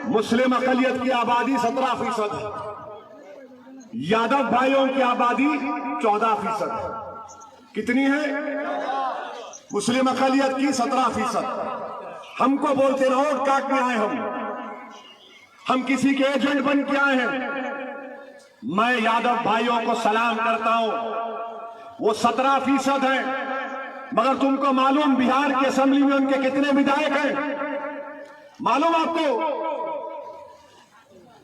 मुस्लिम अकलियत की आबादी 17% है, यादव भाइयों की आबादी 14% है। कितनी है? मुस्लिम अकलियत की 17%। हमको बोलते रहो वोट काटने आए हम किसी के एजेंट बन के आए हैं। मैं यादव भाइयों को सलाम करता हूं, वो 17% है, मगर तुमको मालूम बिहार की असेंबली में उनके कितने विधायक हैं? मालूम आपको?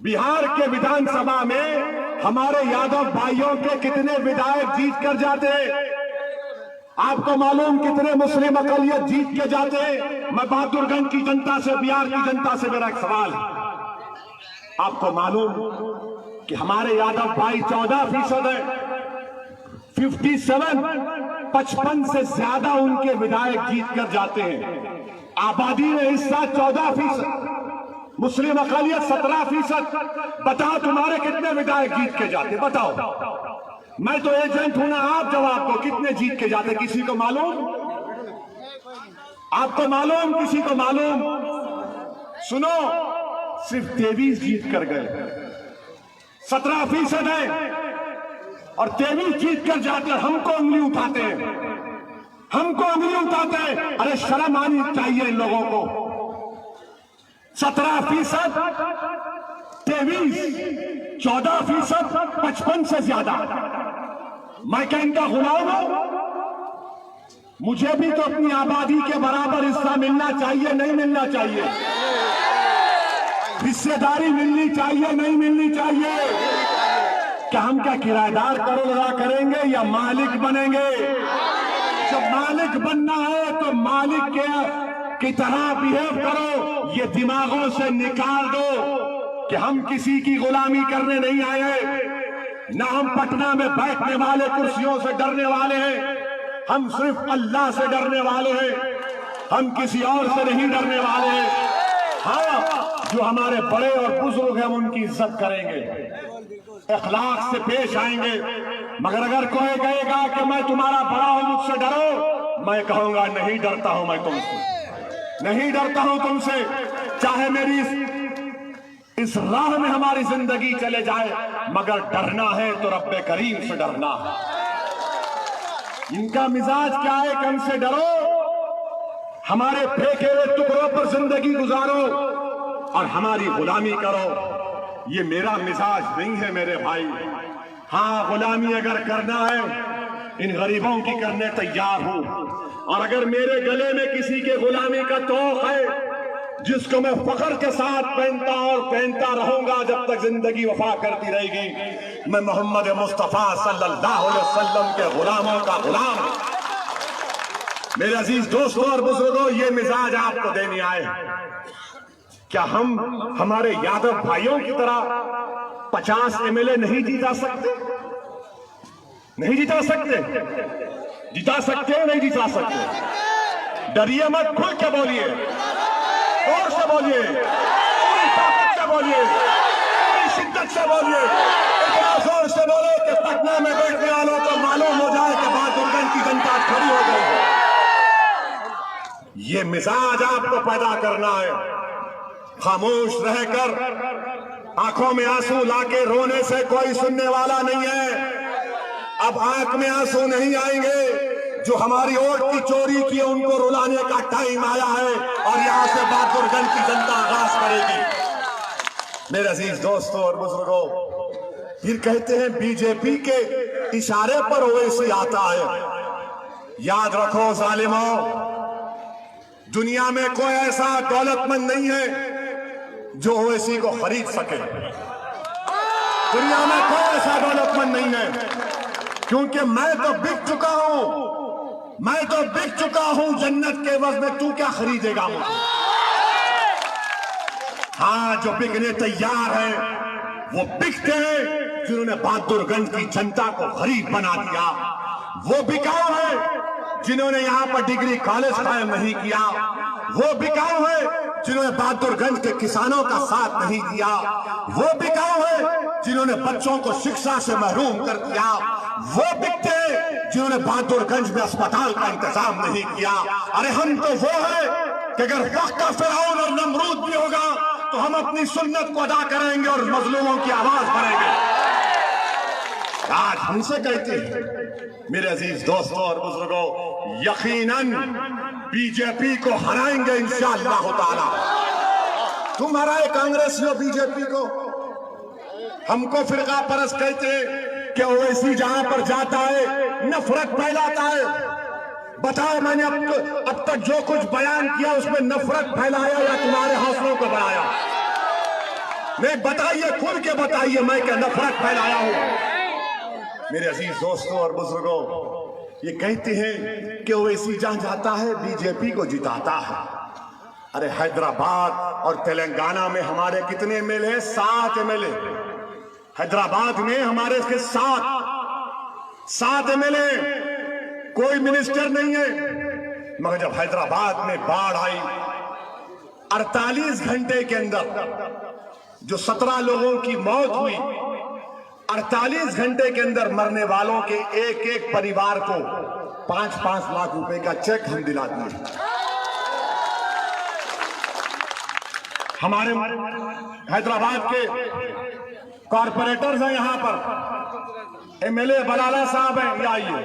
बिहार के विधानसभा में हमारे यादव भाइयों के कितने विधायक जीत कर जाते हैं? आपको मालूम कितने मुस्लिम अकलियत जीत के जाते हैं? मैं बहादुरगंज की जनता से, बिहार की जनता से मेरा एक सवाल है, आपको मालूम कि हमारे यादव भाई 14% है, 55 से ज्यादा उनके विधायक जीत कर जाते हैं। आबादी में हिस्सा 14%, मुस्लिम अकलियत 17%। बताओ तुम्हारे कितने विधायक जीत के जाते? बताओ। मैं तो एजेंट हूं ना, आप जवाब दो, कितने जीत के जाते? किसी को मालूम? आपको मालूम? किसी को मालूम? सुनो, सिर्फ 23 जीत कर गए। 17% है और 23 जीत कर जाते, हमको उंगली उठाते हैं, हमको उंगली उठाते हैं। अरे शर्म आनी चाहिए इन लोगों को। 17%, 23, 14%, 55 से ज्यादा। मैं क्या इनका गुलाम हूं? मुझे भी तो अपनी आबादी के बराबर हिस्सा मिलना चाहिए, नहीं मिलना चाहिए? हिस्सेदारी मिलनी चाहिए, नहीं मिलनी चाहिए? क्या हम क्या किराएदार करोड़ अदा करेंगे या मालिक बनेंगे? जब मालिक बनना है तो मालिक की तरह बिहेव करो। ये दिमागों से निकाल दो कि हम किसी की गुलामी करने नहीं आए, ना हम पटना में बैठने वाले कुर्सियों से डरने वाले हैं। हम सिर्फ अल्लाह से डरने वाले हैं, हम किसी और से नहीं डरने वाले हैं। हाँ, जो हमारे बड़े और बुजुर्ग हैं उनकी इज्जत करेंगे, अखलाक से पेश आएंगे। मगर अगर कोई कहेगा कि मैं तुम्हारा बड़ा हूं, मुझसे डरो, मैं कहूंगा नहीं डरता हूं, मैं तुमसे नहीं डरता हूं तुमसे। चाहे मेरी इस राह में हमारी जिंदगी चले जाए, मगर डरना है तो रब्बे करीम से डरना है। इनका मिजाज क्या है कि हमसे डरो, हमारे फेंके हुए टुकड़ों पर जिंदगी गुजारो और हमारी गुलामी करो। ये मेरा मिजाज नहीं है मेरे भाई। हाँ, गुलामी अगर करना है, इन गरीबों की करने तैयार हूं। और अगर मेरे गले में किसी के गुलामी का तोख है, जिसको मैं फख्र के साथ पहनता और पहनता रहूंगा जब तक जिंदगी वफा करती रहेगी, मैं मोहम्मद मुस्तफा सल्लल्लाहु अलैहि वसल्लम के गुलामों का गुलाम। मेरे अजीज दोस्तों और बुजुर्गों, ये मिजाज आपको देने आए। क्या हम हमारे यादव भाइयों की तरह 50 MLA नहीं जीता सकते? नहीं जिता सकते? जिता सकते हो, नहीं जिता सकते? डरिए मत, खुल के बोलिए, जोर से बोलिए, पूरी ताकत से बोलिए, पूरी शिद्दत से बोलिए, इतना जोर से बोलो कि पटना में बैठने वालों को मालूम हो जाए कि बहादुरगंज की जनता खड़ी हो गई है। ये मिजाज आपको पैदा करना है। खामोश रहकर आंखों में आंसू लाके रोने से कोई सुनने वाला नहीं है। अब आंख में आंसू नहीं आएंगे। जो हमारी वोट की चोरी की, उनको रुलाने का टाइम आया है और यहां से बहादुरगंज की जनता आगाज करेगी। मेरे अजीज दोस्तों और बुजुर्गों, फिर कहते हैं बीजेपी के इशारे पर ओवैसी आता है। याद रखो जालिमों, दुनिया में कोई ऐसा दौलतमंद नहीं है जो ओवैसी को खरीद सके। दुनिया में कोई ऐसा दौलतमंद नहीं है, क्योंकि मैं तो बिक चुका हूं, मैं तो बिक चुका हूं जन्नत के वक्त में। तू क्या खरीदेगा मुझे? हाँ, जो बिकने तैयार है वो बिकते हैं जिन्होंने बहादुरगंज की जनता को गरीब बना दिया। वो बिकाऊ है जिन्होंने यहां पर डिग्री कॉलेज कायम नहीं किया। वो बिकाऊ है जिन्होंने बहादुरगंज के किसानों का साथ नहीं दिया। वो बिकाऊ है जिन्होंने बच्चों को शिक्षा से महरूम कर दिया। वो बिकते हैं जिन्होंने बहादुरगंज में अस्पताल का इंतजाम नहीं किया। अरे हम तो वो है कि अगर वक्त का फिरौन और नमरूद भी होगा तो हम अपनी सुन्नत को अदा करेंगे और मजलूमों की आवाज भरेंगे। आज हमसे कहते हैं मेरे अजीज दोस्तों और बुजुर्गों, यकीनन बीजेपी को हराएंगे इंशाअल्लाह ताला। तुम हराए कांग्रेसियों बीजेपी को। हमको फिरका परस्त कहते हैं कि ओवैसी जहां पर जाता है नफरत फैलाता है। बताओ मैंने अब तक जो कुछ बयान किया उसमें नफरत फैलाया या तुम्हारे हौसलों को बढ़ाया? नहीं, बताइए, खुल के बताइए मैं क्या नफरत फैलाया हूं? मेरे अजीज दोस्तों और बुजुर्गों, ये कहते हैं कि ओवैसी जहां जाता है बीजेपी को जिताता है। अरे हैदराबाद और तेलंगाना में हमारे कितने एमएलए? 7 एमएलए। हैदराबाद में हमारे इसके 7 एमएलए, कोई मिनिस्टर नहीं है। मगर जब हैदराबाद में बाढ़ आई, 48 घंटे के अंदर जो 17 लोगों की मौत हुई, 48 घंटे के अंदर मरने वालों के एक एक परिवार को 5-5 लाख रुपए का चेक हम दिला दिए। हमारे हैदराबाद के कॉर्पोरेटर्स हैं, यहां पर एमएलए बलाला साहब हैं, ये आइए,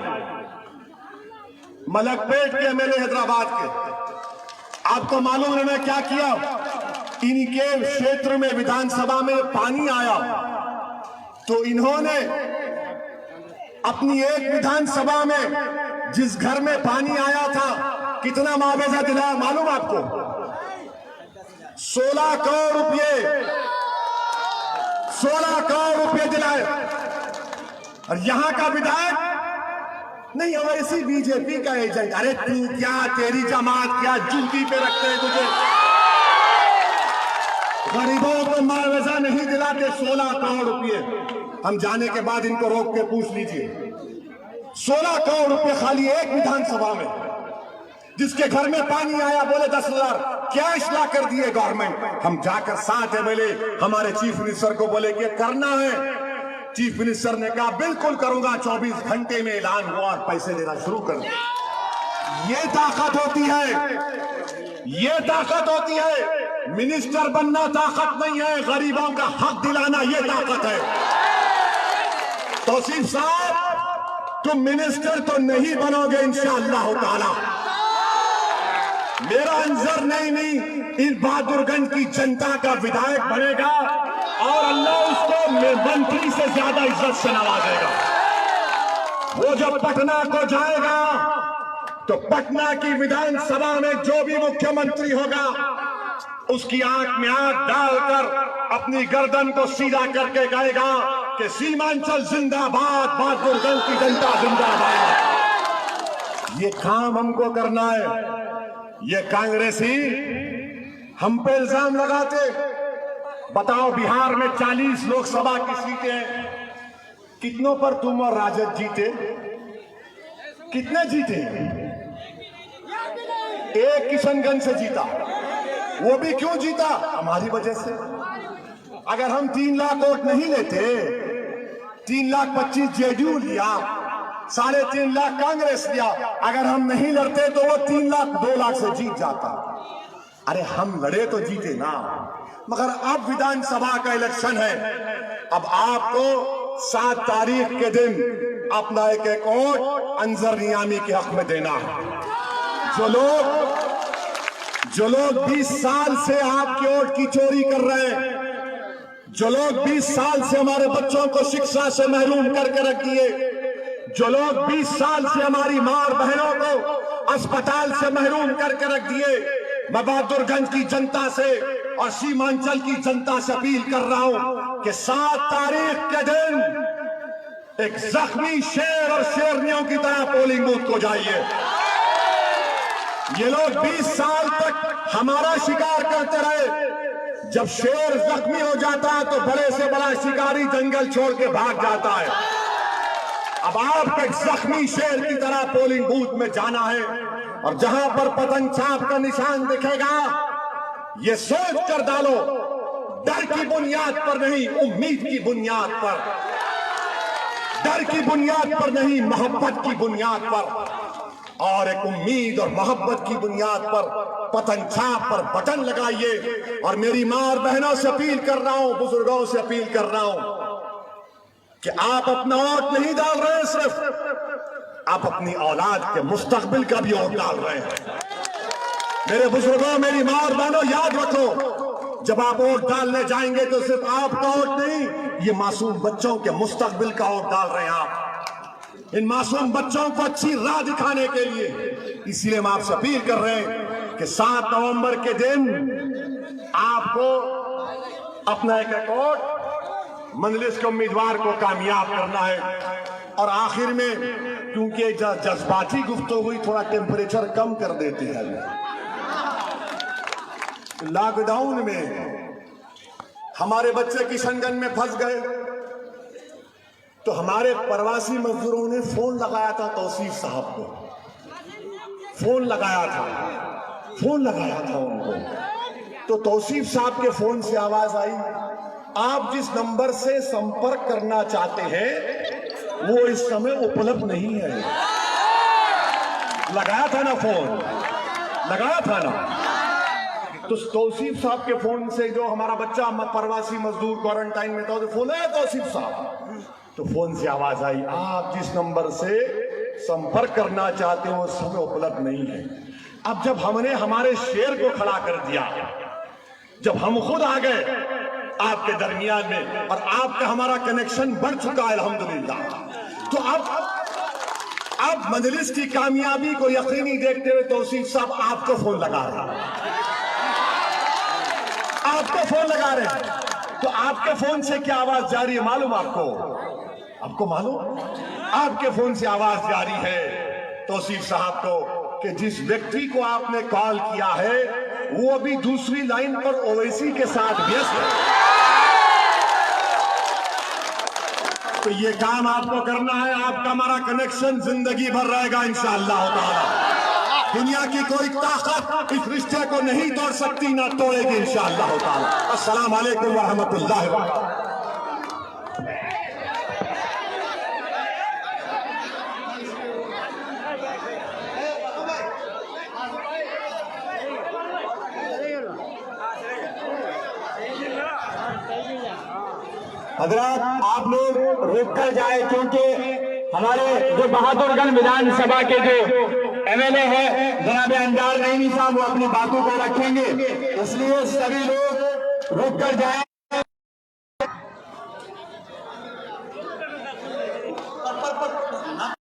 मलकपेट के एमएलए हैदराबाद के। आपको मालूम है उन्होंने क्या किया? इनके क्षेत्र में विधानसभा में पानी आया तो इन्होंने अपनी एक विधानसभा में जिस घर में पानी आया था कितना मुआवजा दिलाया मालूम आपको? 16 करोड़ रुपए, 16 करोड़ रुपए दिलाए। और यहां का विधायक नहीं, अवैसी बीजेपी का एजेंट। अरे तू क्या, तेरी जमात क्या, जूती पे रखते हैं तुझे? गरीबों को मुआवजा नहीं दिलाते। 16 करोड़ रुपए हम जाने के बाद इनको रोक के पूछ लीजिए। 16 करोड़ रुपए खाली एक विधानसभा में। जिसके घर में पानी आया बोले 10,000 कैश ला कर दिए गवर्नमेंट। हम जाकर 7 एमएलए हमारे चीफ मिनिस्टर को बोले कि करना है। चीफ मिनिस्टर ने कहा बिल्कुल करूंगा। 24 घंटे में ऐलान हुआ और पैसे देना शुरू कर दिए। ये ताकत होती है, ये ताकत होती है। मिनिस्टर बनना ताकत नहीं है, गरीबों का हक दिलाना ये ताकत है। तौसीफ साहब, तुम मिनिस्टर तो नहीं बनोगे इंशाअल्लाह ताला। मेरा अंजर नहीं, इस बहादुरगंज की जनता का विधायक बनेगा और अल्लाह उसको मंत्री से ज्यादा इज्जत से नवाजेगा। वो जब पटना को जाएगा तो पटना की विधानसभा में जो भी मुख्यमंत्री होगा उसकी आंख में आंख डालकर अपनी गर्दन को सीधा करके कहेगा कि सीमांचल जिंदाबाद, बहादुरगंज की जनता जिंदाबाद। ये काम हमको करना है। ये कांग्रेसी हम पे इल्जाम लगाते। बताओ, बिहार में 40 लोकसभा की सीटें, कितनों पर तुम और राजद जीते? कितने जीते? एक किशनगंज से जीता। वो भी क्यों जीता? हमारी वजह से। अगर हम 3 लाख वोट नहीं लेते, 3,25,000 जेडीयू लिया, 3.5 लाख कांग्रेस लिया, अगर हम नहीं लड़ते तो वो 3 लाख 2 लाख से जीत जाता। अरे हम लड़े तो जीते ना। मगर अब विधानसभा का इलेक्शन है। अब आपको 7 तारीख के दिन अपना एक वोट अंजर नियामी के हक में देना है। जो लोग 20 साल से आपके वोट की चोरी कर रहे हैं, जो लोग 20 साल से हमारे बच्चों को शिक्षा से महरूम करके रख दिए, जो लोग 20 साल से हमारी मां और बहनों को अस्पताल से महरूम करके रख दिए, मैं बहादुरगंज की जनता से और सीमांचल की जनता से अपील कर रहा हूं कि 7 तारीख के दिन एक जख्मी शेर और शेरनियों की तरह पोलिंग बूथ को जाइए। ये लोग 20 साल तक हमारा शिकार करते रहे। जब शेर जख्मी हो जाता है तो बड़े से बड़ा शिकारी जंगल छोड़ के भाग जाता है। अब आप एक जख्मी शेर की तरह पोलिंग बूथ में जाना है और जहां पर पतंग छाप का निशान दिखेगा, ये सोच कर डालो, डर की बुनियाद पर नहीं, उम्मीद की बुनियाद पर, डर की बुनियाद पर नहीं, मोहब्बत की बुनियाद पर। और एक उम्मीद और मोहब्बत की बुनियाद पर पतन छाप पर बटन लगाइए। और मेरी मां और बहनों से अपील कर रहा हूं, बुजुर्गों से अपील कर रहा हूं कि आप अपना वोट नहीं डाल रहे हैं, सिर्फ आप अपनी औलाद के मुस्तकबिल का भी वोट डाल रहे हैं। मेरे बुजुर्गों, मेरी मां और बहनों, याद रखो, जब आप वोट डालने जाएंगे तो सिर्फ आपका वोट नहीं, ये मासूम बच्चों के मुस्तकबिल का वोट डाल रहे हैं आप, इन मासूम बच्चों को अच्छी राह दिखाने के लिए। इसलिए हम आपसे अपील कर रहे हैं कि 7 नवंबर के दिन आपको अपना एक वोट मजलिस के उम्मीदवार को कामयाब करना है। और आखिर में, क्योंकि जज्बाती गुफ्तगू हुई, थोड़ा टेम्परेचर कम कर देते हैं। लॉकडाउन में हमारे बच्चे किशनगंज में फंस गए तो हमारे प्रवासी मजदूरों ने फोन लगाया था तौसीफ साहब को, फोन लगाया था उनको। तो तौसीफ साहब के फोन से आवाज आई, आप जिस नंबर से संपर्क करना चाहते हैं वो इस समय उपलब्ध नहीं है। लगाया था ना फोन, लगाया था ना। तो तौसीफ साहब के फोन से, जो हमारा बच्चा प्रवासी मजदूर क्वारंटाइन में था, फोन आया तौसीफ साहब, तो फोन से आवाज आई, आप जिस नंबर से संपर्क करना चाहते हो उस समय उपलब्ध नहीं है। अब जब हमने हमारे शेर को खड़ा कर दिया, जब हम खुद आ गए आपके दरमियान में और आपका हमारा कनेक्शन बढ़ चुका है अल्हम्दुलिल्लाह, तो अब मजलिस की कामयाबी को यकीनी देखते हुए तौसीफ साहब आपको फोन लगा रहे हैं, आपको फोन लगा रहे हैं। तो आपके फोन से क्या आवाज जारी है मालूम आपको मालूम? आपके फोन से आवाज जारी है तौसीफ साहब को कि जिस व्यक्ति को आपने कॉल किया है वो अभी दूसरी लाइन पर ओवैसी के साथ व्यस्त है। तो ये काम आपको करना है, आपका हमारा कनेक्शन जिंदगी भर रहेगा इंशाअल्लाह ताला। दुनिया की कोई ताकत इस रिश्ते को नहीं तोड़ सकती, ना तोड़ेगी इंशाअल्लाह ताला। अस्सलाम वालेकुम व रहमतुल्लाहि व बरकातहू। हजरात, आप लोग रुक कर जाए, क्योंकि हमारे जो बहादुरगंज विधानसभा के जो एमएलए है जनाब अंजार नईमी साहब, वो अपनी बातों को रखेंगे, इसलिए सभी लोग रुक कर जाए।